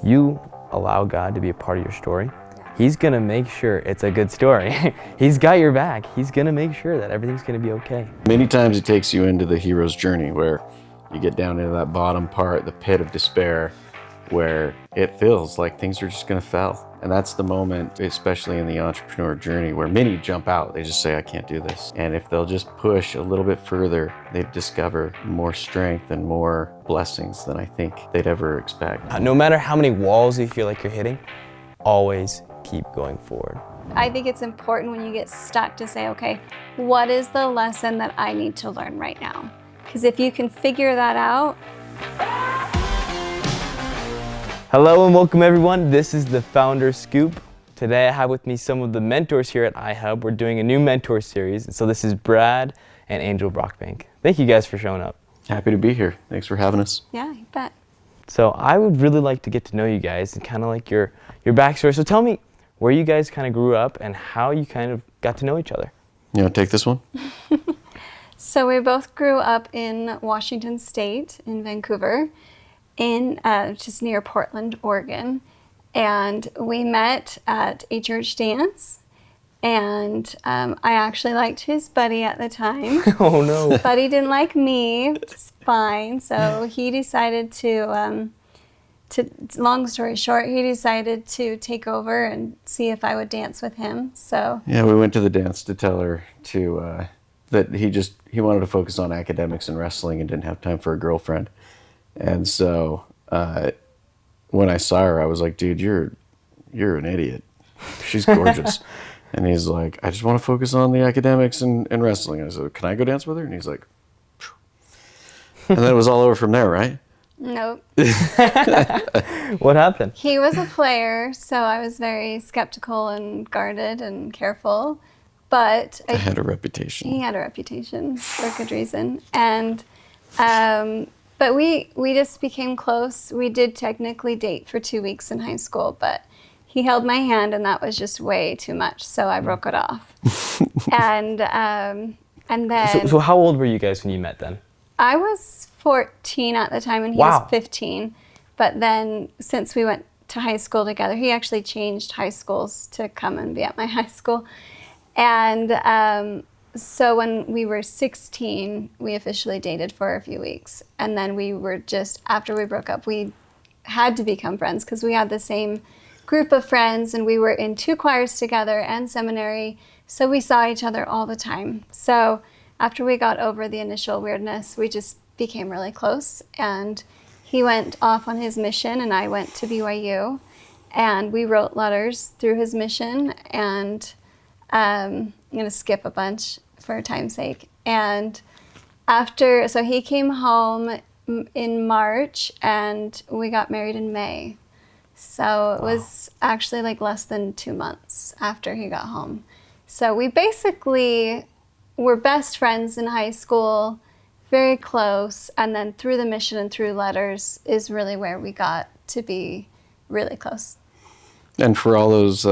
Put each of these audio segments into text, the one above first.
you allow God to be a part of your story, He's gonna make sure it's a good story. He's got your back. He's gonna make sure that everything's gonna be okay. Many times He takes you into the hero's journey where you get down into that bottom part, the pit of despair, where it feels like things are just gonna fail. And that's the moment, especially in the entrepreneur journey, where many jump out. They just say, I can't do this. And if they'll just push a little bit further, they discover more strength and more blessings than I think they'd ever expect. No matter how many walls you feel like you're hitting, always keep going forward. I think it's important when you get stuck to say, okay, what is the lesson that I need to learn right now? Because if you can figure that out. Hello and welcome everyone. This is the Founder Scoop. Today I have with me some of the mentors here at iHub. We're doing a new mentor series. And so this is Brad and Angel Brockbank. Thank you guys for showing up. Happy to be here. Thanks for having us. Yeah, you bet. So I would really like to get to know you guys and kind of like your backstory. So tell me where you guys kind of grew up and how you kind of got to know each other. You want to take this one? So we both grew up in Washington State, in Vancouver, in just near Portland, Oregon. And we met at a church dance. And I actually liked his buddy at the time. Oh no. Buddy didn't like me, which is fine. So he decided to, long story short, he decided to take over and see if I would dance with him. So yeah, we went to the dance to tell her to that he wanted to focus on academics and wrestling and didn't have time for a girlfriend. And so when I saw her, I was like, dude, you're an idiot. She's gorgeous. And he's like, I just want to focus on the academics and wrestling. I said, can I go dance with her? And he's like, phew. And then it was all over from there, right? nope. What happened? He was a player, so I was very skeptical and guarded and careful. But I had a reputation. He had a reputation for a good reason. And but we just became close. We did technically date for 2 weeks in high school, but he held my hand and that was just way too much, so I broke it off. and then So how old were you guys when you met then? I was 14 at the time and he Wow. was 15. But then since we went to high school together, he actually changed high schools to come and be at my high school. And so when we were 16, we officially dated for a few weeks. And then we were just, after we broke up, we had to become friends because we had the same group of friends and we were in 2 choirs together and seminary. So we saw each other all the time. So after we got over the initial weirdness, we just became really close. And he went off on his mission and I went to BYU. And we wrote letters through his mission. And I'm going to skip a bunch for time's sake. And so he came home in March and we got married in May. So it was actually like less than 2 months after he got home. So we basically were best friends in high school, very close. And then through the mission and through letters is really where we got to be really close. And for all those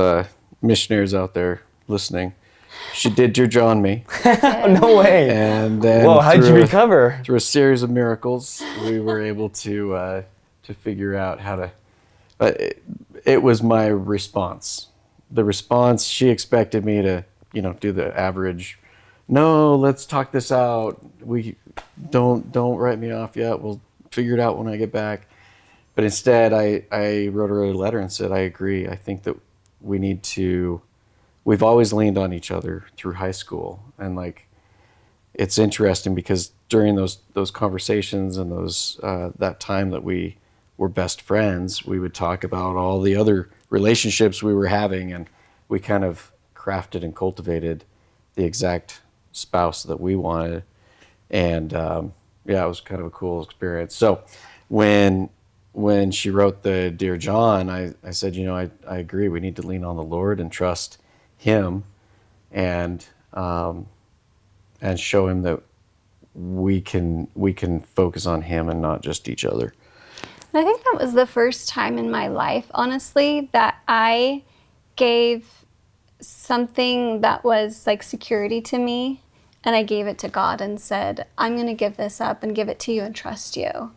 missionaries out there listening, she did your jaw on me. No way. And then Whoa, how'd you recover? Through a series of miracles, we were able to figure out how to. It was my response. The response, she expected me to, do the average. No, let's talk this out. We don't write me off yet. We'll figure it out when I get back. But instead, I wrote her a letter and said, I agree. I think that we need to. We've always leaned on each other through high school, and it's interesting because during those conversations and that time that we were best friends, we would talk about all the other relationships we were having, and we kind of crafted and cultivated the exact spouse that we wanted. And it was kind of a cool experience. So when she wrote the Dear John, I said, I agree. We need to lean on the Lord and trust Him, and show Him that we can focus on Him and not just each other. I think that was the first time in my life, honestly, that I gave something that was like security to me, and I gave it to God and said, I'm going to give this up and give it to you and trust you.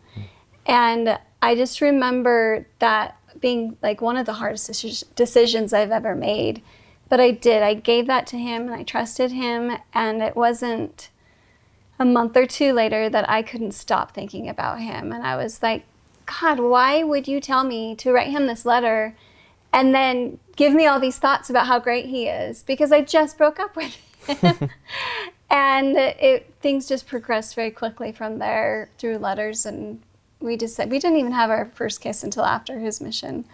And I just remember that being like one of the hardest decisions I've ever made. But I did. I gave that to him and I trusted him. And it wasn't a month or two later that I couldn't stop thinking about him. And I was like, God, why would you tell me to write him this letter and then give me all these thoughts about how great he is? Because I just broke up with him. And things just progressed very quickly from there through letters. And we didn't even have our first kiss until after his mission.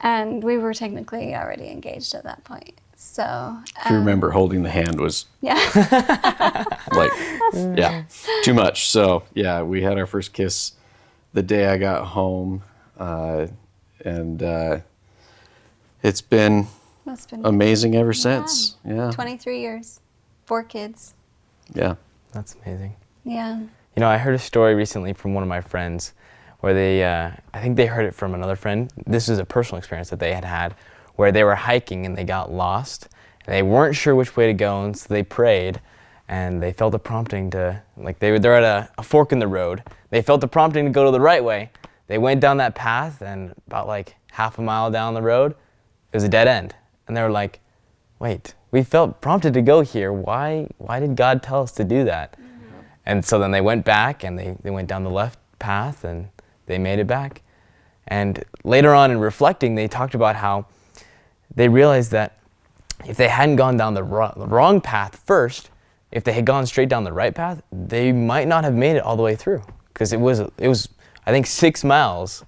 And we were technically already engaged at that point. So If you remember, holding the hand was yeah. like, yeah, too much. So yeah, we had our first kiss the day I got home, and it's been That's been amazing ever since. Yeah. 23 years, 4 kids. Yeah. That's amazing. Yeah. You know, I heard a story recently from one of my friends where they, I think they heard it from another friend. This is a personal experience that they had where they were hiking and they got lost. And they weren't sure which way to go, and so they prayed and they felt a prompting to, like they're at a fork in the road. They felt the prompting to go to the right way. They went down that path, and about like half a mile down the road, it was a dead end. And they were like, wait, we felt prompted to go here. Why did God tell us to do that? Mm-hmm. And so then they went back and they went down the left path and they made it back. And later on in reflecting, they talked about how they realized that if they hadn't gone down the wrong path first, if they had gone straight down the right path, they might not have made it all the way through. Because it was, I think, 6 miles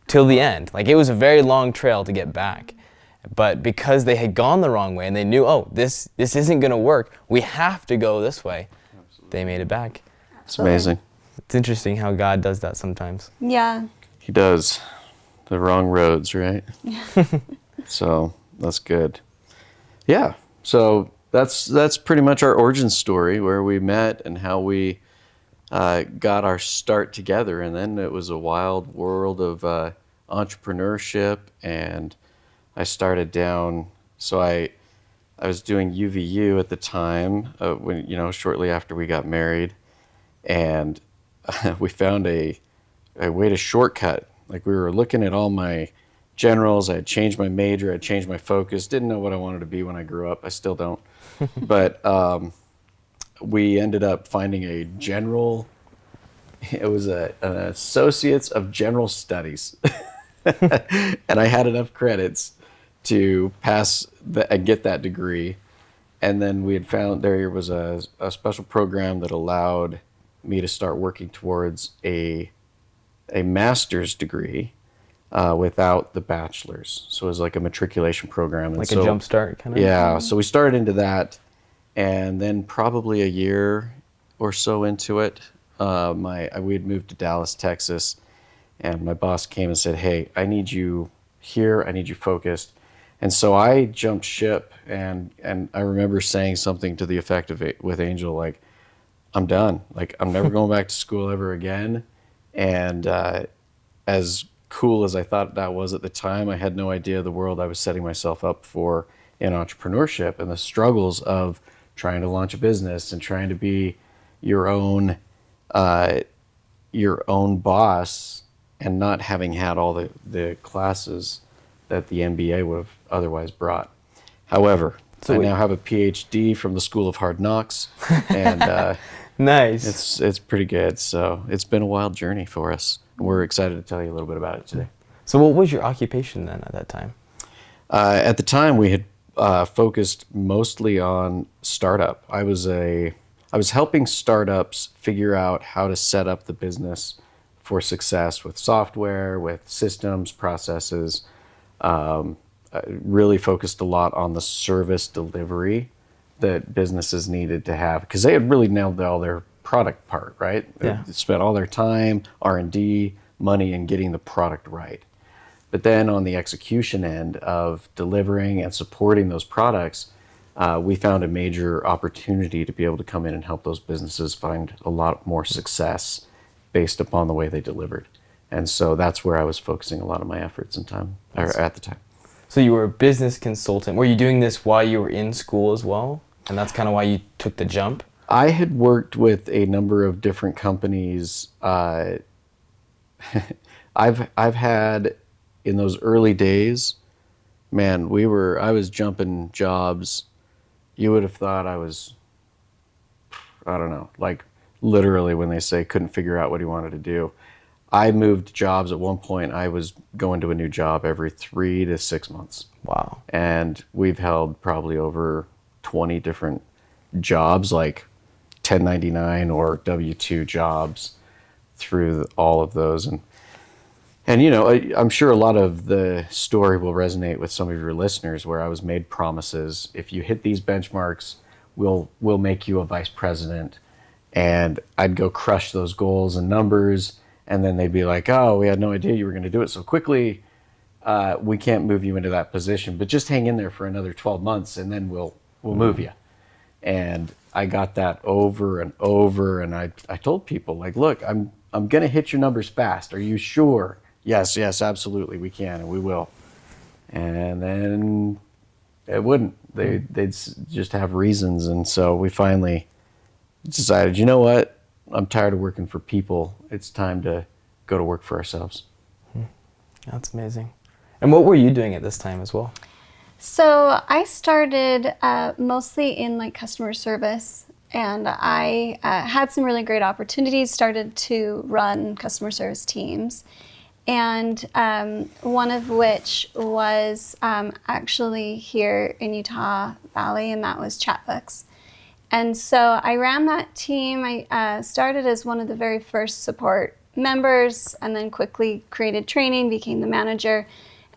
till the end. Like, it was a very long trail to get back. But because they had gone the wrong way and they knew, oh, this isn't going to work, we have to go this way, they made it back. It's amazing. It's interesting how God does that sometimes. Yeah. He does. The wrong roads, right? So that's good. Yeah. So that's pretty much our origin story, where we met and how we got our start together. And then it was a wild world of entrepreneurship, and I started down. So I was doing UVU at the time, when shortly after we got married, and we found a way to shortcut. Like, we were looking at all my generals. I had changed my major. I had changed my focus. Didn't know what I wanted to be when I grew up. I still don't. But we ended up finding a general. It was an Associates of General Studies. And I had enough credits to pass and get that degree. And then we had found there was a special program that allowed me to start working towards a master's degree without the bachelor's. So it was like a matriculation program. Like a jump start kind of? Yeah. So we started into that, and then probably a year or so into it, we had moved to Dallas, Texas, and my boss came and said, hey, I need you here. I need you focused. And so I jumped ship, and I remember saying something to the effect of it with Angel, like, I'm done. Like, I'm never going back to school ever again. And as cool as I thought that was at the time, I had no idea the world I was setting myself up for in entrepreneurship and the struggles of trying to launch a business and trying to be your own boss and not having had all the classes that the MBA would have otherwise brought. However, I now have a PhD from the School of Hard Knocks, and nice. It's pretty good. So it's been a wild journey for us. We're excited to tell you a little bit about it today. So what was your occupation then at that time? At the time, we had focused mostly on startup. I was helping startups figure out how to set up the business for success with software, with systems, processes. Really focused a lot on the service delivery that businesses needed to have, because they had really nailed all their product part, right? Yeah. They spent all their time, R&D, money in getting the product right. But then on the execution end of delivering and supporting those products, we found a major opportunity to be able to come in and help those businesses find a lot more success based upon the way they delivered. And so that's where I was focusing a lot of my efforts and time, at the time. So you were a business consultant. Were you doing this while you were in school as well? And that's kind of why you took the jump? I had worked with a number of different companies. I've had in those early days, man, I was jumping jobs. You would have thought I was, I don't know, like literally when they say couldn't figure out what he wanted to do. I moved jobs at one point. I was going to a new job every 3 to 6 months. Wow. And we've held probably over 20 different jobs, like 1099 or W-2 jobs through all of those. And you know, I'm sure a lot of the story will resonate with some of your listeners where I was made promises. If you hit these benchmarks, we'll make you a vice president. And I'd go crush those goals and numbers. And then they'd be like, oh, we had no idea you were going to do it so quickly. We can't move you into that position, but just hang in there for another 12 months and then we'll move you. And I got that over and over. And I told people, like, look, I'm going to hit your numbers fast. Are you sure? Yes, absolutely. We can and we will. And then it wouldn't. They'd just have reasons. And so we finally decided, you know what? I'm tired of working for people. It's time to go to work for ourselves. That's amazing. And what were you doing at this time as well? So I started mostly in like customer service, and I had some really great opportunities, started to run customer service teams, and one of which was actually here in Utah Valley, and that was Chatbooks. And so I ran that team. I started as one of the very first support members, and then quickly created training, became the manager,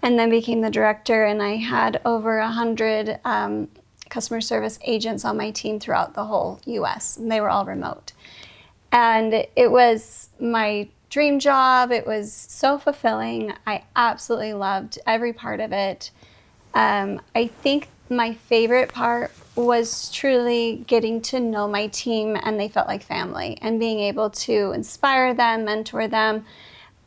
and then became the director. And I had over 100 customer service agents on my team throughout the whole US, and they were all remote. And it was my dream job. It was so fulfilling. I absolutely loved every part of it. I think my favorite part was truly getting to know my team, and they felt like family, and being able to inspire them, mentor them,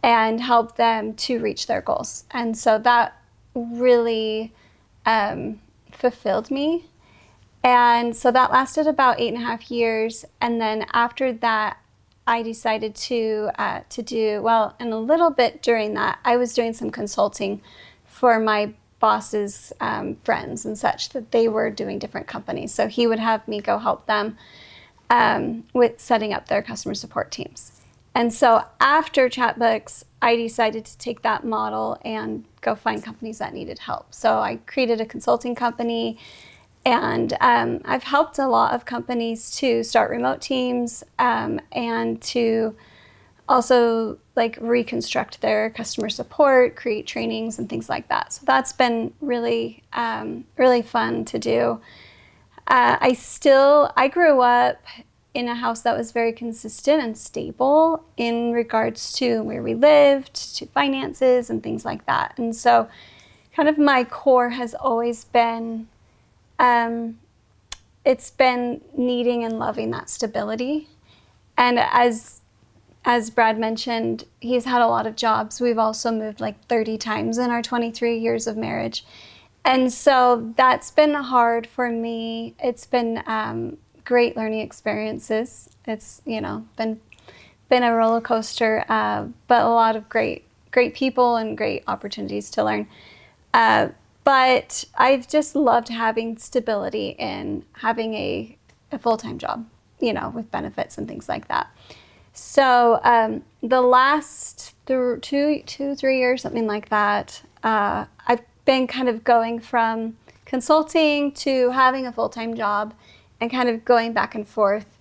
and help them to reach their goals. And so that really fulfilled me. And so that lasted about 8.5 years. And then after that, I decided to do, well, and a little bit during that, I was doing some consulting for my boss's friends and such, that they were doing different companies. So he would have me go help them with setting up their customer support teams. And so after Chatbooks, I decided to take that model and go find companies that needed help. So I created a consulting company, and I've helped a lot of companies to start remote teams and to also like reconstruct their customer support, create trainings and things like that. So that's been really, really fun to do. I grew up in a house that was very consistent and stable in regards to where we lived, to finances and things like that. And so kind of my core has always been, it's been needing and loving that stability. And as Brad mentioned, he's had a lot of jobs. We've also moved like 30 times in our 23 years of marriage. And so that's been hard for me. It's been great learning experiences. It's, you know, been a roller coaster, but a lot of great people and great opportunities to learn. But I've just loved having stability in having a full-time job, you know, with benefits and things like that. So the last 2-3 years, something like that, I've been kind of going from consulting to having a full-time job, and kind of going back and forth,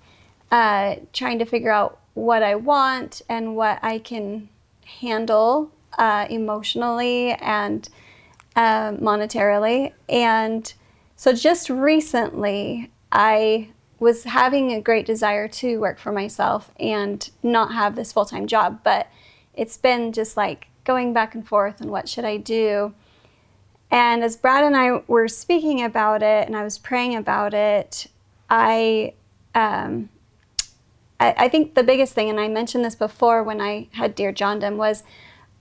trying to figure out what I want and what I can handle emotionally and monetarily. And so just recently, I was having a great desire to work for myself and not have this full-time job, but it's been just like going back and forth and what should I do. And as Brad and I were speaking about it and I was praying about it, I think the biggest thing, and I mentioned this before when I had Dear John, was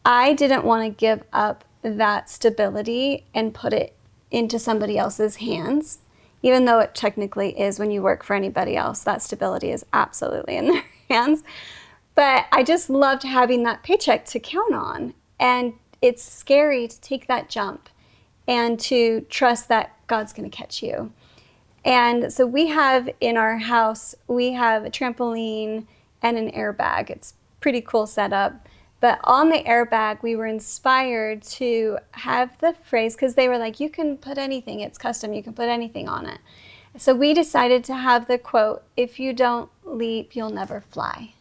I didn't want to give up that stability and put it into somebody else's hands. Even though it technically is when you work for anybody else, that stability is absolutely in their hands. But I just loved having that paycheck to count on. And it's scary to take that jump and to trust that God's going to catch you. And so we have in our house, we have a trampoline and an airbag. It's pretty cool setup. But on the airbag, we were inspired to have the phrase, because they were like, you can put anything, it's custom, you can put anything on it. So we decided to have the quote, if you don't leap, you'll never fly.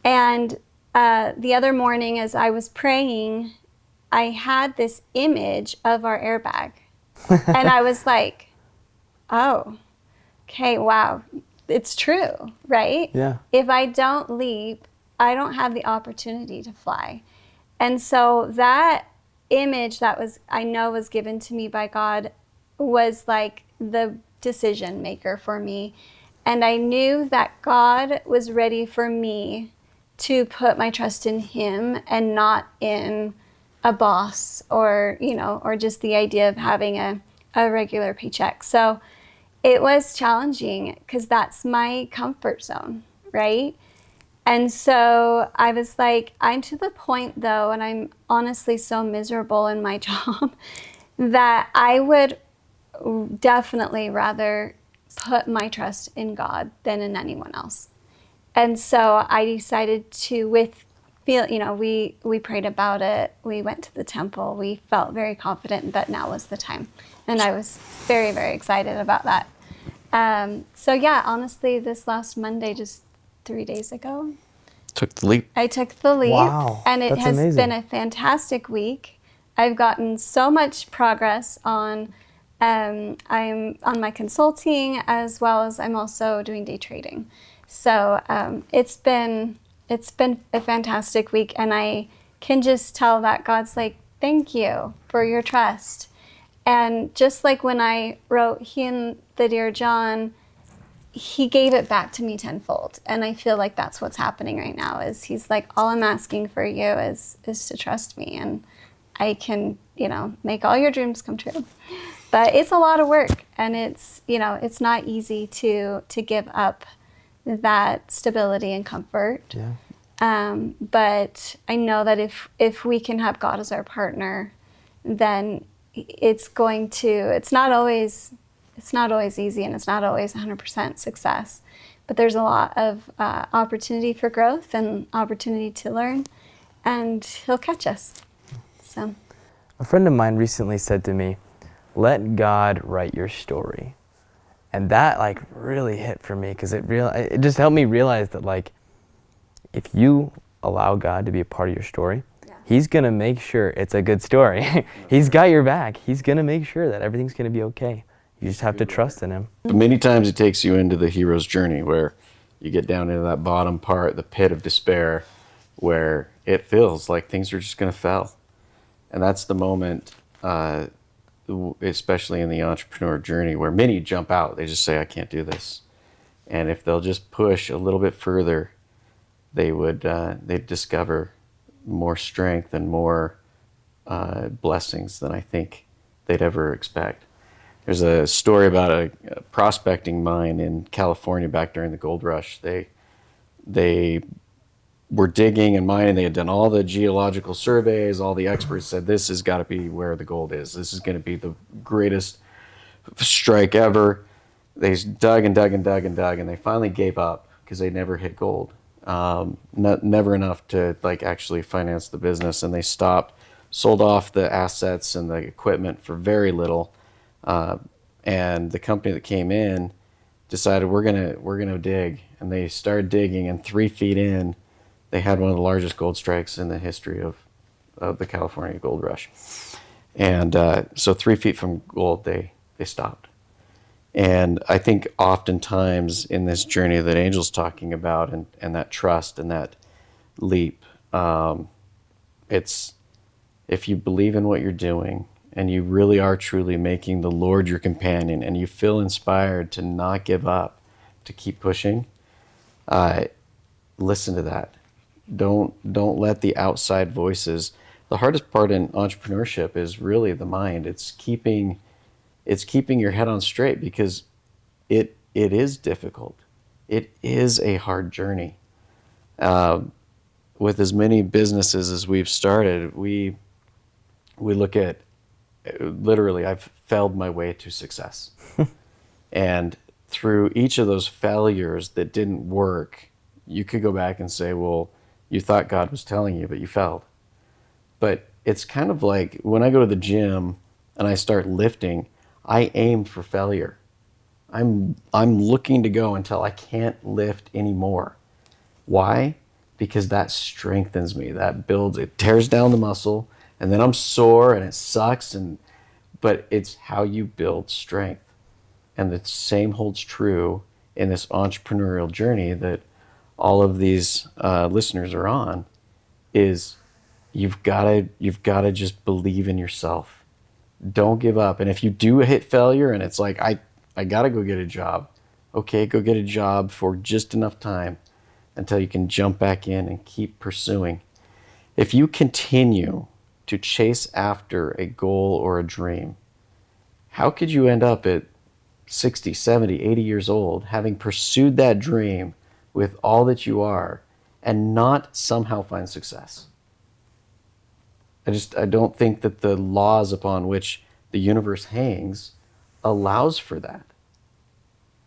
And the other morning as I was praying, I had this image of our airbag. And I was like, oh, okay, wow, it's true, right? Yeah. If I don't leap, I don't have the opportunity to fly. And so that image that I know was given to me by God was like the decision maker for me. And I knew that God was ready for me to put my trust in him and not in a boss or just the idea of having a regular paycheck. So it was challenging because that's my comfort zone, right? And so I was like, I'm to the point though, and I'm honestly so miserable in my job that I would definitely rather put my trust in God than in anyone else. And so I decided to we prayed about it. We went to the temple. We felt very confident that now was the time. And I was very, very excited about that. So yeah, honestly, this last Monday, just 3 days ago, Took the leap. I took the leap. Wow, And it that's has amazing. been a fantastic week. I've gotten so much progress on, I'm on my consulting, as well as I'm also doing day trading. So it's been a fantastic week, and I can just tell that God's like, thank you for your trust. And just like when I wrote He and the Dear John, he gave it back to me tenfold. And I feel like that's what's happening right now, is he's like, all I'm asking for you is to trust me, and I can, make all your dreams come true. But it's a lot of work, and it's not easy to give up that stability and comfort. Yeah. But I know that if we can have God as our partner, then it's not always easy, and it's not always 100% success, but there's a lot of opportunity for growth and opportunity to learn, and he'll catch us. So A friend of mine recently said to me, let God write your story. And that really hit for me, because it just helped me realize that if you allow God to be a part of your story, he's going to make sure it's a good story. He's got your back. He's going to make sure that everything's going to be okay. You just have to trust in him. But many times it takes you into the hero's journey, where you get down into that bottom part, the pit of despair, where it feels like things are just going to fail. And that's the moment, especially in the entrepreneur journey, where many jump out. They just say, I can't do this. And if they'll just push a little bit further, they'd discover more strength and more blessings than I think they'd ever expect. There's a story about a prospecting mine in California back during the gold rush. They were digging and mining. They had done all the geological surveys. All the experts said, this has got to be where the gold is. This is going to be the greatest strike ever. They dug and dug and dug and dug, and they finally gave up because they never hit gold. Never enough to actually finance the business, and they stopped, sold off the assets and the equipment for very little. And the company that came in decided we're gonna dig, and they started digging, and 3 feet in, they had one of the largest gold strikes in the history of the California gold rush. And so 3 feet from gold, they stopped. And I think oftentimes in this journey that Angel's talking about, and that trust and that leap, it's if you believe in what you're doing, and you really are truly making the Lord your companion, and you feel inspired to not give up, to keep pushing, listen to that. Don't let the outside voices. The hardest part in entrepreneurship is really the mind. It's keeping your head on straight, because it is difficult. It is a hard journey. With as many businesses as we've started, we we look at literally, I've failed my way to success. And through each of those failures that didn't work, you could go back and say, well, you thought God was telling you, but you failed. But it's kind of like when I go to the gym and I start lifting, I aim for failure. I'm looking to go until I can't lift anymore. Why? Because that strengthens me. That builds, it tears down the muscle, and then I'm sore and it sucks, but it's how you build strength. And the same holds true in this entrepreneurial journey that all of these listeners are on, is you've got to just believe in yourself. Don't give up. And if you do hit failure and it's like, I got to go get a job. Okay, go get a job for just enough time until you can jump back in and keep pursuing. If you continue to chase after a goal or a dream, how could you end up at 60, 70, 80 years old having pursued that dream with all that you are and not somehow find success? I don't think that the laws upon which the universe hangs allows for that.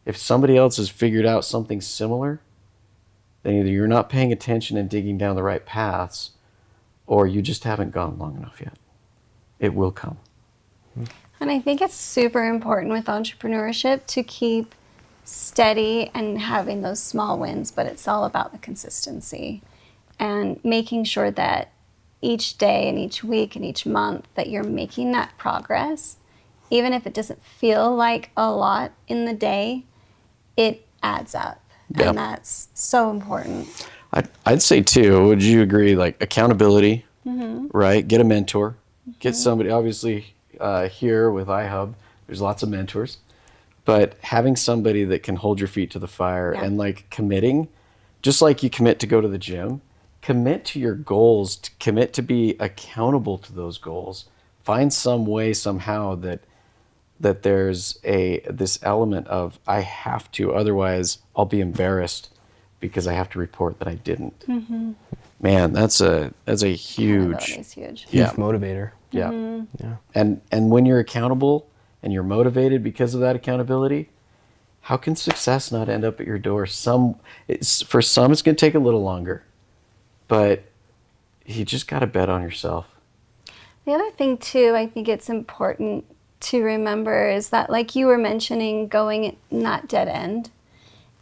If somebody else has figured out something similar, then either you're not paying attention and digging down the right paths, or you just haven't gone long enough yet. It will come. And I think it's super important with entrepreneurship to keep steady and having those small wins, but it's all about the consistency and making sure that each day and each week and each month that you're making that progress, even if it doesn't feel like a lot in the day, it adds up. Yep. And that's so important. I'd say too, would you agree, like accountability, right? Get a mentor, get somebody, obviously here with iHub, there's lots of mentors, but having somebody that can hold your feet to the fire and like committing, just like you commit to go to the gym, commit to your goals, commit to be accountable to those goals. Find some way somehow that there's this element of I have to, otherwise I'll be embarrassed because I have to report that I didn't. Man, that's a huge, Accountability is huge. Huge motivator. yeah. Yeah. And when you're accountable and you're motivated because of that accountability, how can success not end up at your door? For some, it's going to take a little longer, but you just got to bet on yourself. The other thing too, I think it's important to remember is that, like you were mentioning, going in that dead end,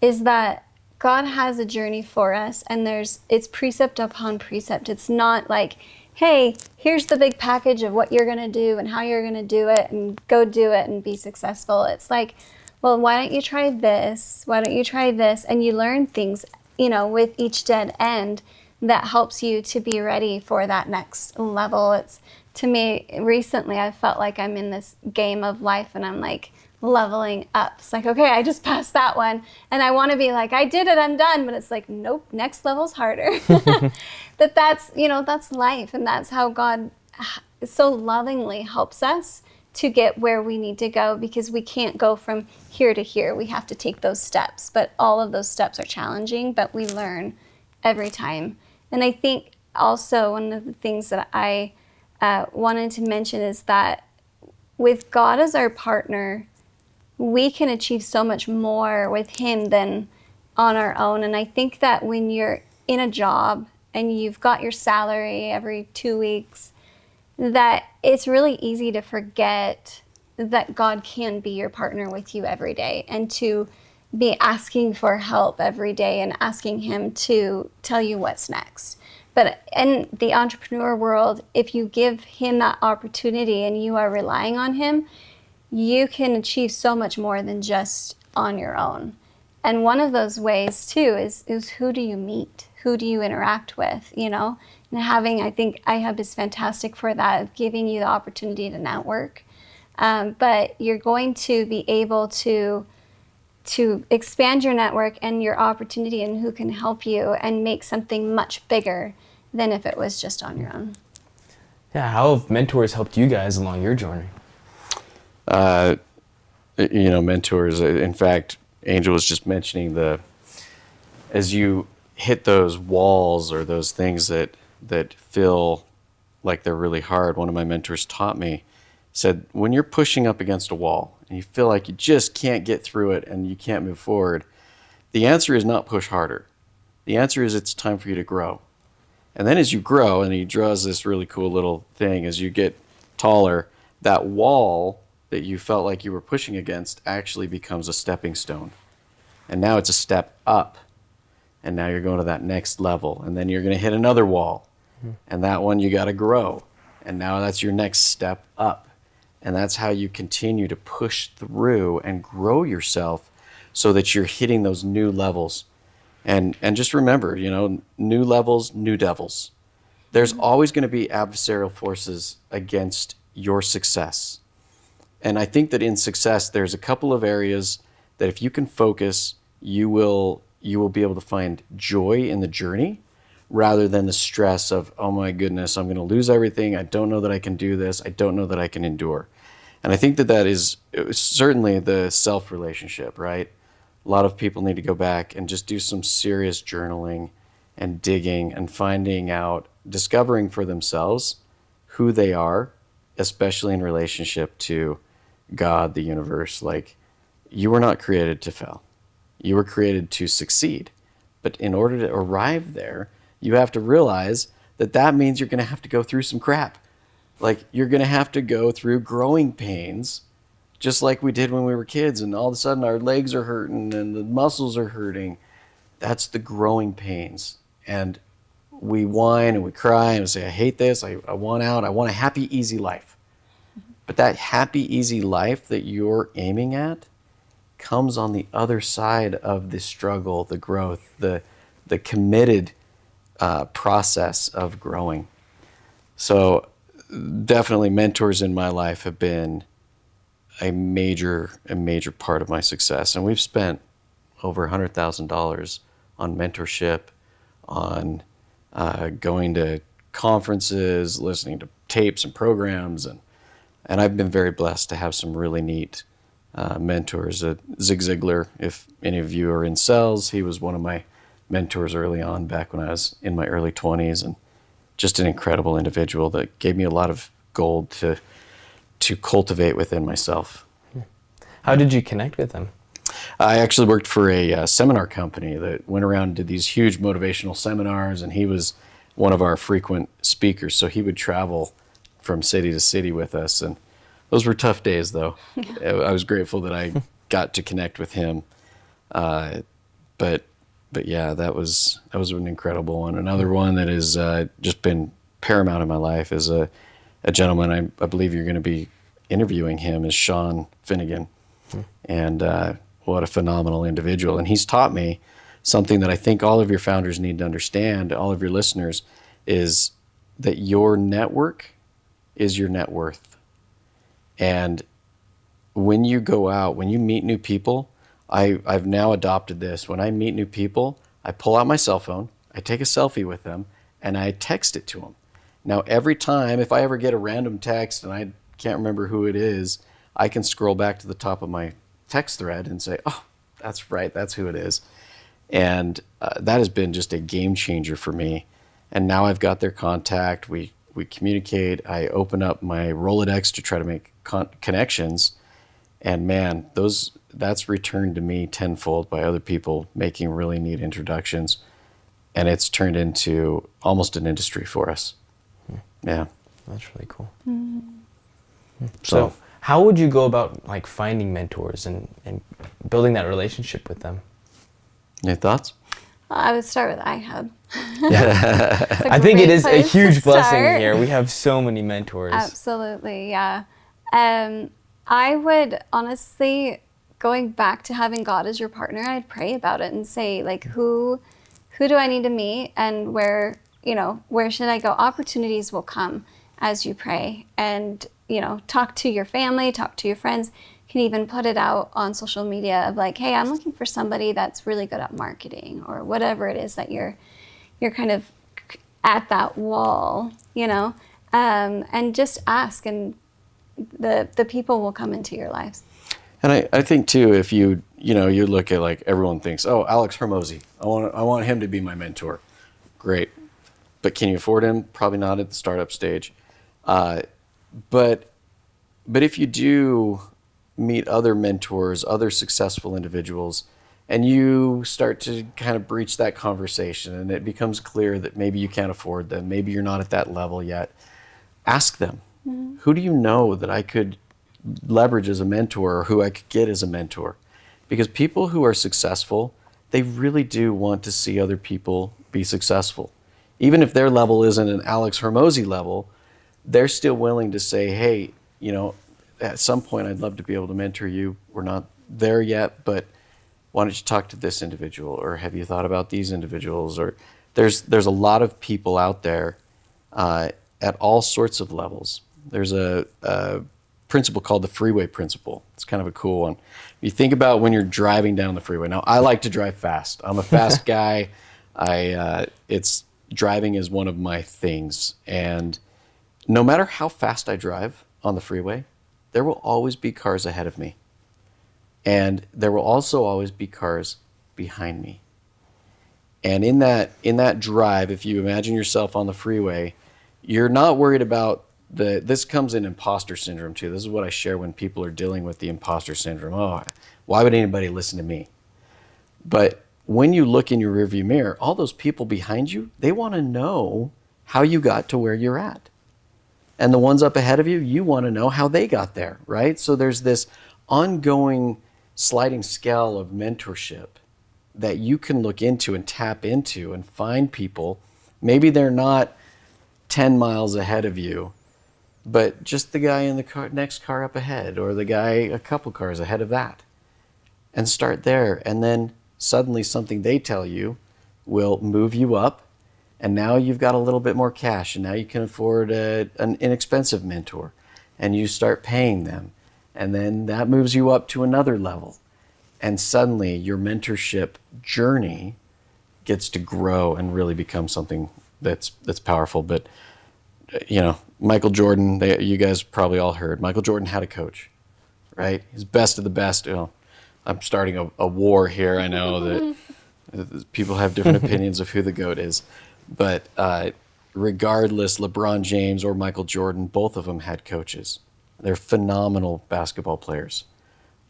is that God has a journey for us, and it's precept upon precept. It's not like, hey, here's the big package of what you're going to do and how you're going to do it and go do it and be successful. It's like, well, why don't you try this? Why don't you try this? And you learn things, with each dead end that helps you to be ready for that next level. It's, to me, recently I felt like I'm in this game of life and I'm like leveling up. It's like, okay, I just passed that one and I want to be like, I did it, I'm done. But it's like, nope, next level's harder. That's life, and that's how God so lovingly helps us to get where we need to go, because we can't go from here to here. We have to take those steps, but all of those steps are challenging, but we learn every time. And I think also one of the things that I wanted to mention is that with God as our partner, we can achieve so much more with Him than on our own. And I think that when you're in a job and you've got your salary every 2 weeks, that it's really easy to forget that God can be your partner with you every day, and to be asking for help every day and asking Him to tell you what's next. But in the entrepreneur world, if you give Him that opportunity and you are relying on Him, you can achieve so much more than just on your own. And one of those ways too is who do you meet? Who do you interact with, And I think iHub is fantastic for that, of giving you the opportunity to network. But you're going to be able to expand your network and your opportunity and who can help you and make something much bigger than if it was just on your own. Yeah, how have mentors helped you guys along your journey? Mentors. In fact, Angel was just mentioning as you hit those walls or those things that feel like they're really hard, one of my mentors taught me, said, when you're pushing up against a wall and you feel like you just can't get through it and you can't move forward, the answer is not push harder. The answer is it's time for you to grow. And then as you grow, and he draws this really cool little thing, as you get taller, that wall that you felt like you were pushing against actually becomes a stepping stone. And now it's a step up. And now you're going to that next level. And then you're going to hit another wall. And that one you got to grow. And now that's your next step up. And that's how you continue to push through and grow yourself so that you're hitting those new levels. And just remember, new levels, new devils. There's always going to be adversarial forces against your success. And I think that in success, there's a couple of areas that if you can focus, you will be able to find joy in the journey rather than the stress of, oh my goodness, I'm going to lose everything. I don't know that I can do this. I don't know that I can endure. And I think that is certainly the self relationship, right? A lot of people need to go back and just do some serious journaling and digging and finding out, discovering for themselves who they are, especially in relationship to God, the universe. Like, you were not created to fail. You were created to succeed. But in order to arrive there, you have to realize that means you're going to have to go through some crap. Like, you're going to have to go through growing pains, just like we did when we were kids, and all of a sudden our legs are hurting and the muscles are hurting. That's the growing pains. And we whine and we cry and we say, I hate this, I want out, I want a happy, easy life. But that happy, easy life that you're aiming at comes on the other side of the struggle, the growth, the committed process of growing. So definitely mentors in my life have been a major part of my success. And we've spent over $100,000 on mentorship, on going to conferences, listening to tapes and programs. And I've been very blessed to have some really neat mentors. Zig Ziglar, if any of you are in sales, he was one of my mentors early on back when I was in my early 20s, and just an incredible individual that gave me a lot of gold to cultivate within myself. How did you connect with him? I actually worked for a seminar company that went around and did these huge motivational seminars, and he was one of our frequent speakers. So he would travel from city to city with us, and those were tough days, though. I was grateful that I got to connect with him. But yeah, that was an incredible one. Another one that has just been paramount in my life is a gentleman, I believe you're going to be interviewing him, is Sean Finnegan. And what a phenomenal individual. And he's taught me something that I think all of your founders need to understand, all of your listeners, is that your network is your net worth. And when you go out, when you meet new people, I've now adopted this. When I meet new people, I pull out my cell phone, I take a selfie with them, and I text it to them. Now, every time, if I ever get a random text and I can't remember who it is, I can scroll back to the top of my text thread and say, oh, that's right, that's who it is. And that has been just a game changer for me. And now I've got their contact, we communicate, I open up my Rolodex to try to make connections. And man, that's returned to me tenfold by other people making really neat introductions. And it's turned into almost an industry for us. Yeah. That's really cool. Mm-hmm. So how would you go about like finding mentors and building that relationship with them? Any thoughts? Well, I would start with iHub. Yeah. I think it is a huge blessing here. We have so many mentors. Absolutely, yeah. I would honestly, going back to having God as your partner, I'd pray about it and say, like, who do I need to meet, and where should I go? Opportunities will come as you pray, and talk to your family, talk to your friends. You can even put it out on social media of like, hey, I'm looking for somebody that's really good at marketing, or whatever it is that you're kind of at that wall, and just ask, and the people will come into your lives. And I think too, if you look at, like, everyone thinks, oh, Alex Hermosi, I want him to be my mentor. Great. but can you afford him? Probably not at the startup stage. But if you do meet other mentors, other successful individuals, and you start to kind of breach that conversation and it becomes clear that maybe you can't afford them, maybe you're not at that level yet, ask them, who do you know that I could leverage as a mentor, or who I could get as a mentor? Because people who are successful, they really do want to see other people be successful. Even if their level isn't an Alex Hormozy level, they're still willing to say, hey, at some point I'd love to be able to mentor you. We're not there yet, but why don't you talk to this individual? Or have you thought about these individuals? Or there's a lot of people out there at all sorts of levels. There's a principle called the freeway principle. It's kind of a cool one. You think about when you're driving down the freeway. Now, I like to drive fast. I'm a fast guy. Driving is one of my things. And no matter how fast I drive on the freeway, there will always be cars ahead of me. And there will also always be cars behind me. And in that drive, if you imagine yourself on the freeway, you're not worried about this comes in imposter syndrome too. This is what I share when people are dealing with the imposter syndrome. Oh, why would anybody listen to me? But when you look in your rearview mirror, all those people behind you, they want to know how you got to where you're at. And the ones up ahead of you, you want to know how they got there, right? So there's this ongoing sliding scale of mentorship that you can look into and tap into and find people. Maybe they're not 10 miles ahead of you, but just the guy in the next car up ahead, or the guy a couple cars ahead of that. And start there. And then suddenly something they tell you will move you up. And now you've got a little bit more cash, and now you can afford an inexpensive mentor, and you start paying them. And then that moves you up to another level. And suddenly your mentorship journey gets to grow and really become something that's powerful. But, Michael Jordan, you guys probably all heard, Michael Jordan had a coach, right? He's best of the best. I'm starting a war here. I know that people have different opinions of who the GOAT is. But regardless, LeBron James or Michael Jordan, both of them had coaches. They're phenomenal basketball players.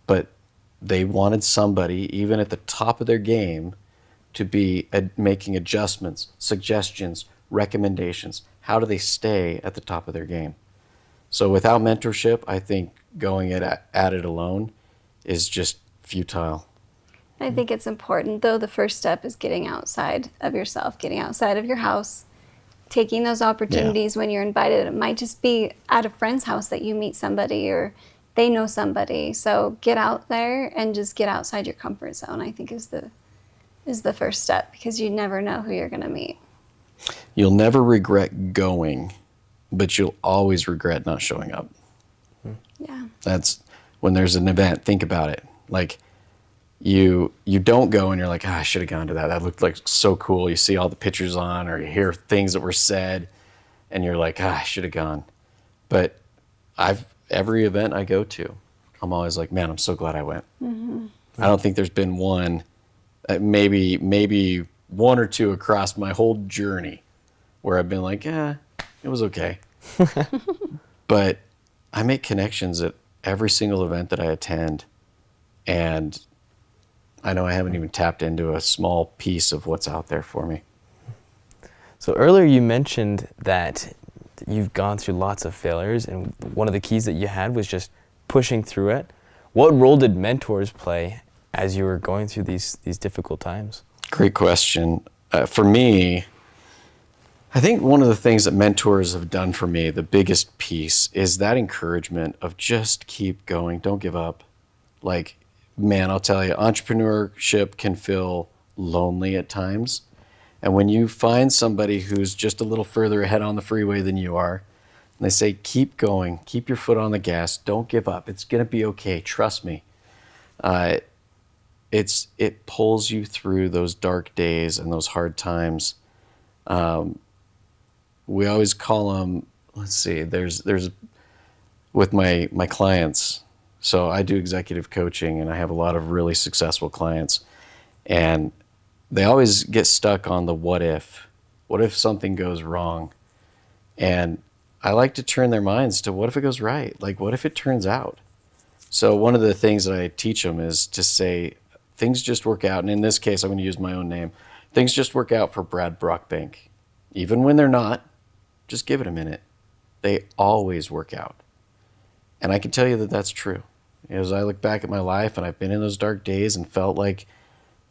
But they wanted somebody, even at the top of their game, to be making adjustments, suggestions, recommendations. How do they stay at the top of their game? So without mentorship, I think going at it alone is just futile. I think it's important, though. The first step is getting outside of yourself, getting outside of your house, taking those opportunities when you're invited. It might just be at a friend's house that you meet somebody or they know somebody. So get out there and just get outside your comfort zone, I think is the first step, because you never know who you're going to meet. You'll never regret going, but you'll always regret not showing up. Yeah. That's when there's an event, think about it. Like, you don't go and you're like, I should have gone to that. That looked like so cool. You see all the pictures on, or you hear things that were said, and you're like, I should have gone. But every event I go to, I'm always like, man, I'm so glad I went. Mm-hmm. I don't think there's been one, maybe one or two across my whole journey where I've been like, it was okay. But I make connections at every single event that I attend, and I know I haven't even tapped into a small piece of what's out there for me. So earlier you mentioned that you've gone through lots of failures, and one of the keys that you had was just pushing through it. What role did mentors play as you were going through these difficult times? Great question. For me, I think one of the things that mentors have done for me, the biggest piece, is that encouragement of just keep going, don't give up. Like, man, I'll tell you, entrepreneurship can feel lonely at times. And when you find somebody who's just a little further ahead on the freeway than you are, and they say, keep going, keep your foot on the gas, don't give up, it's going to be okay, trust me. It pulls you through those dark days and those hard times. We always call them, there's with my clients. So I do executive coaching, and I have a lot of really successful clients, and they always get stuck on the what if, What if something goes wrong? And I like to turn their minds to what if it goes right? Like, what if it turns out? So one of the things that I teach them is to say, things just work out. And in this case, I'm going to use my own name. Things just work out for Brad Brockbank. Even when they're not, just give it a minute. They always work out. And I can tell you that that's true. As I look back at my life and I've been in those dark days and felt like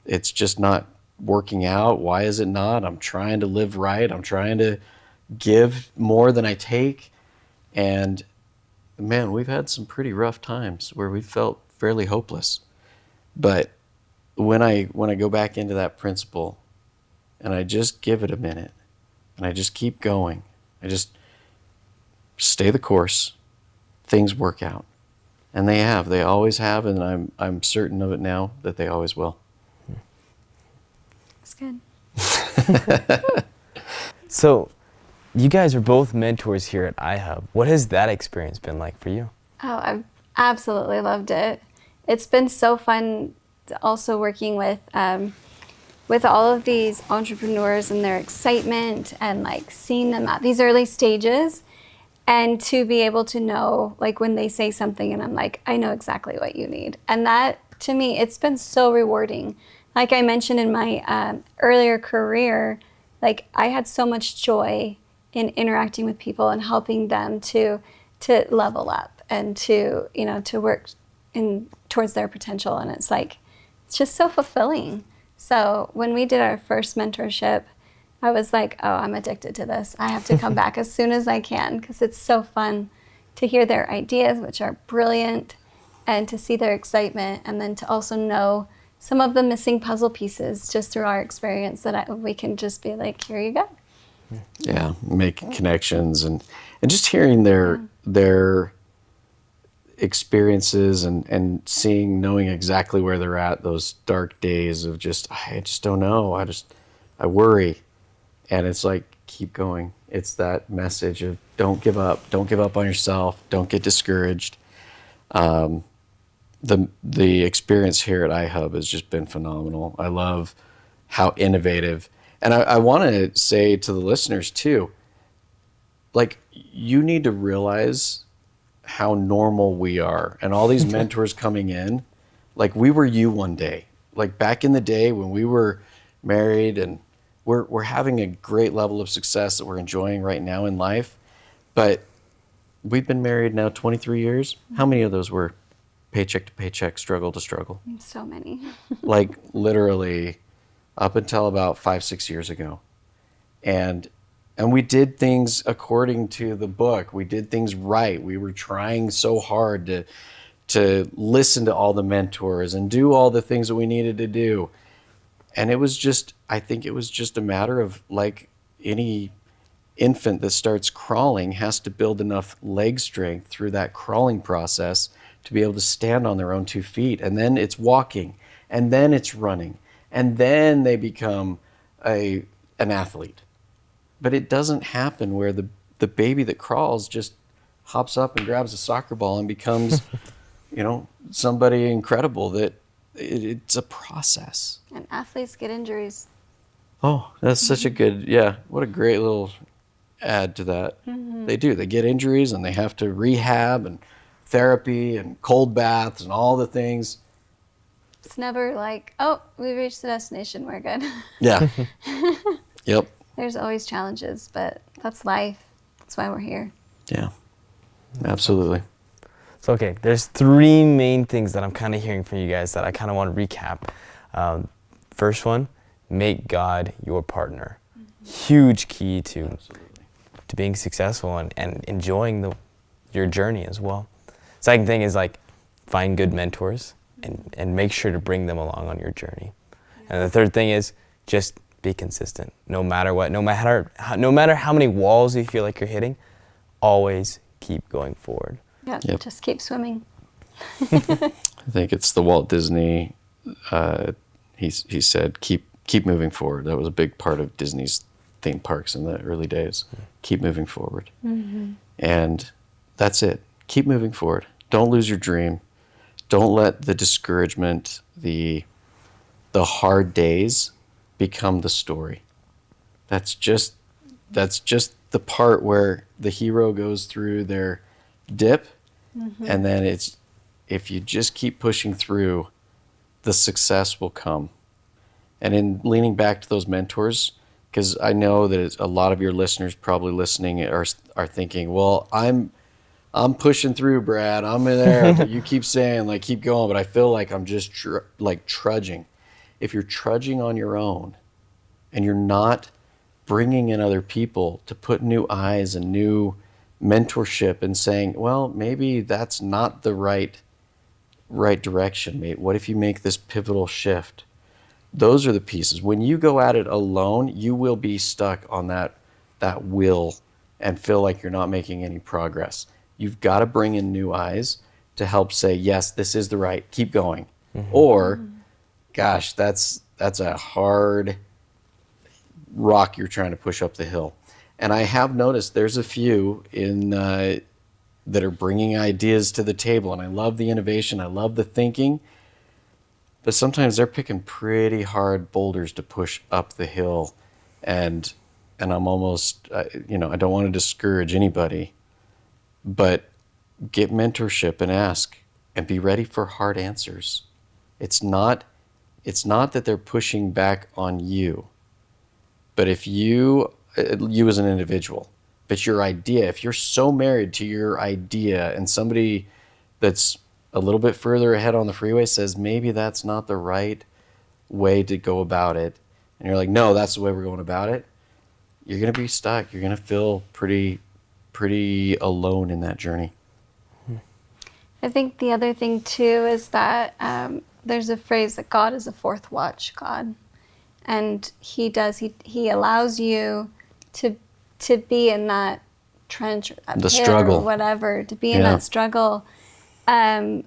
it's just not working out. Why is it not? I'm trying to live right. I'm trying to give more than I take. And man, we've had some pretty rough times where we felt fairly hopeless. But when I go back into that principle and I just give it a minute and I just keep going, I just stay the course, things work out. And they always have, and I'm certain of it now that they always will. That's good. So, you guys are both mentors here at iHub. What has that experience been like for you? Oh, I've absolutely loved it. It's been so fun also working with all of these entrepreneurs and their excitement and like seeing them at these early stages, and to be able to know like when they say something and I'm like, I know exactly what you need. And that to me, it's been so rewarding. Like I mentioned in my earlier career, like I had so much joy in interacting with people and helping them to level up and to, you know, to work towards their potential. And it's like, it's just so fulfilling. So when we did our first mentorship, I was like, oh, I'm addicted to this. I have to come back as soon as I can because it's so fun to hear their ideas, which are brilliant, and to see their excitement, and then to also know some of the missing puzzle pieces just through our experience that we can just be like, here you go. Yeah, making connections and just hearing their experiences and knowing exactly where they're at, those dark days of I just don't know. I worry. And it's like, keep going. It's that message of don't give up. Don't give up on yourself. Don't get discouraged. The experience here at iHub has just been phenomenal. I love how innovative. And I want to say to the listeners too, like, you need to realize how normal we are. And all these mentors coming in, like we were you one day. Like back in the day when we were married and we're having a great level of success that we're enjoying right now in life. But we've been married now 23 years. How many of those were paycheck to paycheck, struggle to struggle? So many. Like literally up until about 5-6 years ago. And we did things according to the book. We did things right. We were trying so hard to listen to all the mentors and do all the things that we needed to do. And I think it was just a matter of, like any infant that starts crawling has to build enough leg strength through that crawling process to be able to stand on their own 2 feet. And then it's walking, and then it's running, and then they become an athlete. But it doesn't happen where the baby that crawls just hops up and grabs a soccer ball and becomes, somebody incredible. That it's a process. And athletes get injuries. Oh, that's such a good, what a great little add to that. Mm-hmm. They do. They get injuries and they have to rehab and therapy and cold baths and all the things. It's never like, oh, we reached the destination, we're good. Yeah. Yep. There's always challenges, but that's life. That's why we're here. Yeah, absolutely. So, okay, there's 3 main things that I'm kind of hearing from you guys that I kind of want to recap. First one, make God your partner. Mm-hmm. Huge key to being successful and enjoying your journey as well. Second thing is like find good mentors and make sure to bring them along on your journey. Yeah. And the third thing is just be consistent. No matter what, no matter how many walls you feel like you're hitting, always keep going forward. Yeah, yep. Just keep swimming. I think it's the Walt Disney. He said, keep moving forward. That was a big part of Disney's theme parks in the early days. Mm-hmm. Keep moving forward. Mm-hmm. And that's it. Keep moving forward. Don't lose your dream. Don't let the discouragement, the hard days become the story. That's just the part where the hero goes through their dip, and then if you just keep pushing through, the success will come. And in leaning back to those mentors, because I know that a lot of your listeners probably listening are thinking, well, I'm pushing through, Brad. I'm in there, but you keep saying like keep going, but I feel like I'm just trudging. If you're trudging on your own, and you're not bringing in other people to put new eyes and new mentorship and saying, well, maybe that's not the right direction. What if you make this pivotal shift? Those are the pieces. When you go at it alone, you will be stuck on that wheel and feel like you're not making any progress. You've got to bring in new eyes to help say, yes, this is the right, keep going. Or, gosh, that's a hard rock you're trying to push up the hill. And I have noticed there's a few that are bringing ideas to the table, and I love the innovation, I love the thinking, but sometimes they're picking pretty hard boulders to push up the hill, and I'm almost, I don't want to discourage anybody, but get mentorship and ask, and be ready for hard answers. It's not that they're pushing back on you, but if you as an individual, but your idea, if you're so married to your idea and somebody that's a little bit further ahead on the freeway says maybe that's not the right way to go about it, and you're like, no, that's the way we're going about it, you're going to be stuck. You're going to feel pretty alone in that journey. I think the other thing too is that there's a phrase that God is a fourth watch God, and he allows you to be in that trench, that the pit struggle, or whatever, to be in that struggle. And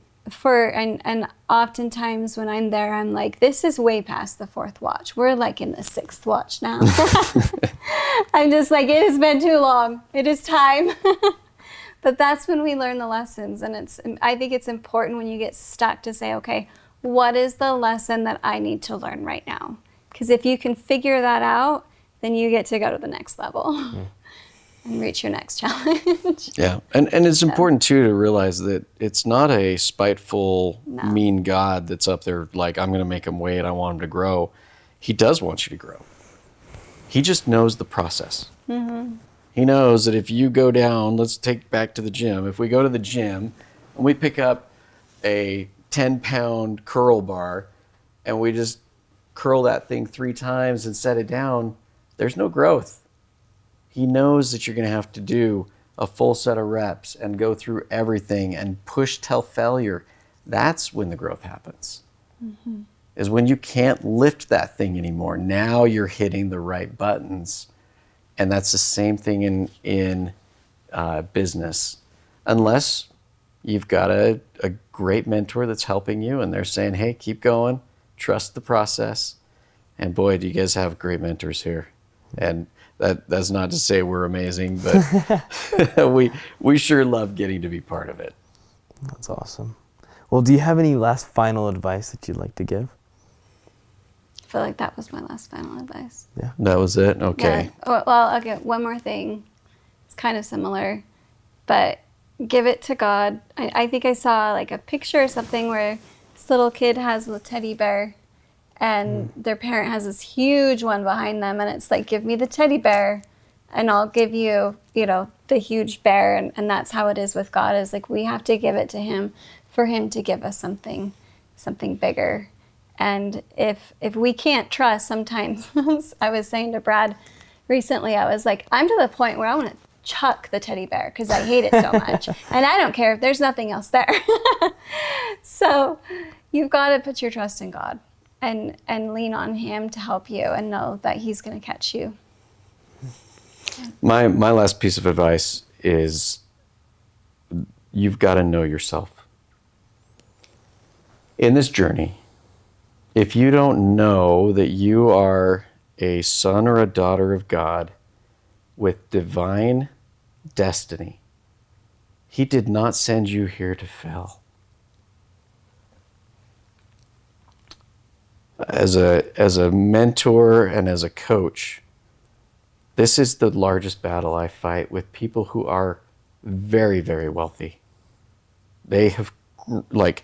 oftentimes when I'm there, I'm like, this is way past the fourth watch. We're like in the sixth watch now. I'm just like, it has been too long. It is time. But that's when we learn the lessons. And I think it's important when you get stuck to say, okay, what is the lesson that I need to learn right now? Because if you can figure that out, then you get to go to the next level and reach your next challenge. Yeah, and it's important too to realize that it's not a spiteful, mean God that's up there like, I'm going to make him wait, I want him to grow. He does want you to grow. He just knows the process. He knows that if you go down, let's take back to the gym. If we go to the gym and we pick up a 10-pound curl bar and we just curl that thing 3 times and set it down, there's no growth. He knows that you're going to have to do a full set of reps and go through everything and push till failure. That's when the growth happens. Is when you can't lift that thing anymore. Now you're hitting the right buttons. And that's the same thing in business. Unless you've got a great mentor that's helping you and they're saying, hey, keep going, trust the process. And boy, do you guys have great mentors here. And that's not to say we're amazing, but we sure love getting to be part of it. That's awesome. Well, do you have any last final advice that you'd like to give? I feel like that was my last final advice. Yeah. That was it? Okay. Yeah. Well, okay, one more thing. It's kind of similar, but give it to God. I think I saw like a picture or something where this little kid has a teddy bear and their parent has this huge one behind them, and it's like, give me the teddy bear and I'll give you, the huge bear. And that's how it is with God, is like we have to give it to him for him to give us something bigger. And if we can't trust, sometimes I was saying to Brad recently, I was like, I'm to the point where I want to chuck the teddy bear because I hate it so much. And I don't care if there's nothing else there. So you've got to put your trust in God and lean on him to help you and know that he's going to catch you. My last piece of advice is you've got to know yourself. In this journey, if you don't know that you are a son or a daughter of God with divine destiny, he did not send you here to fail. As a mentor and as a coach, This is the largest battle I fight with people who are very, very wealthy. They have like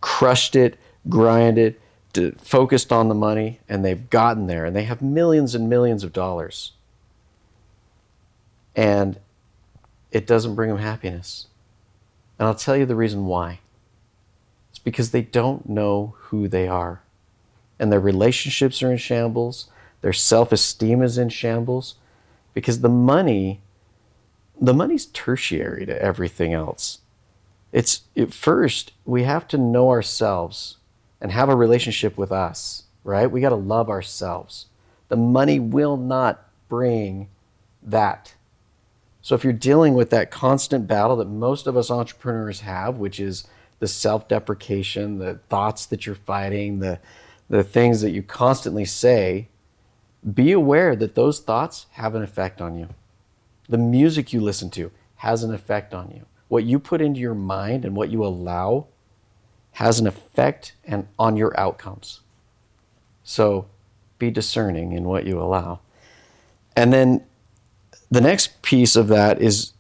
crushed it, grinded, focused on the money, and they've gotten there, and they have millions and millions of dollars. And it doesn't bring them happiness. And I'll tell you the reason why. It's because they don't know who they are. And their relationships are in shambles. Their self-esteem is in shambles. Because the money's tertiary to everything else. First, we have to know ourselves and have a relationship with us, right? We got to love ourselves. The money will not bring that. So if you're dealing with that constant battle that most of us entrepreneurs have, which is the self-deprecation, the thoughts that you're fighting, the things that you constantly say, be aware that those thoughts have an effect on you. The music you listen to has an effect on you. What you put into your mind and what you allow has an effect on your outcomes. So be discerning in what you allow. And then the next piece of that is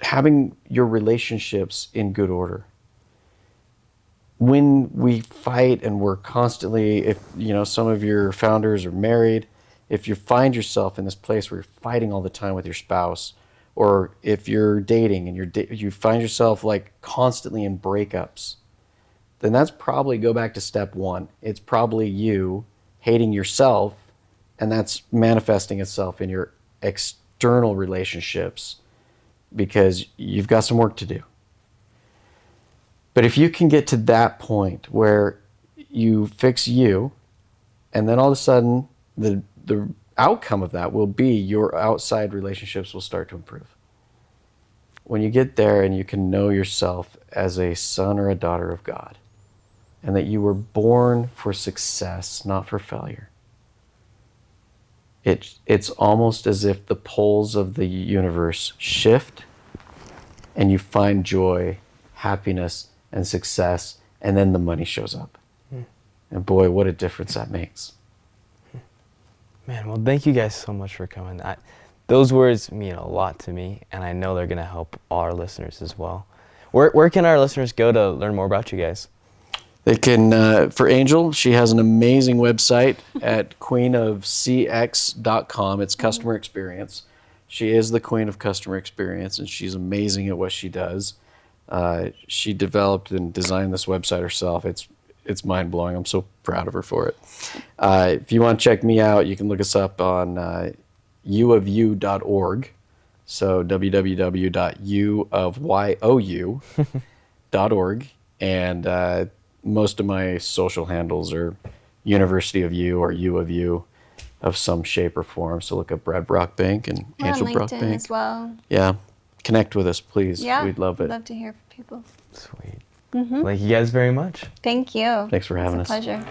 having your relationships in good order. When we fight and we're constantly, if some of your founders are married, if you find yourself in this place where you're fighting all the time with your spouse, or if you're dating and you find yourself like constantly in breakups, then that's probably, go back to step one. It's probably you hating yourself, and that's manifesting itself in your external relationships because you've got some work to do. But if you can get to that point where you fix you, and then all of a sudden the outcome of that will be your outside relationships will start to improve. When you get there and you can know yourself as a son or a daughter of God, and that you were born for success, not for failure, it's almost as if the poles of the universe shift and you find joy, happiness, and success, and then the money shows up. And boy, what a difference that makes. Man, well, thank you guys so much for coming. Those words mean a lot to me, and I know they're going to help our listeners as well. Where can our listeners go to learn more about you guys? They can, for Angel, she has an amazing website at queenofcx.com. It's customer experience. She is the queen of customer experience, and she's amazing at what she does. She developed and designed this website herself. It's mind-blowing. I'm so proud of her for it. If you want to check me out, you can look us up on uofyou.org. So www.uofyou.org. And most of my social handles are University of You or U of You of some shape or form. So look up Brad Brockbank and Angel on LinkedIn Brockbank as well. Yeah. Connect with us, please. Yeah, We'd love it. I'd love to hear from people. Sweet. Thank you guys very much. Thank you. Thanks for having us. It's a pleasure.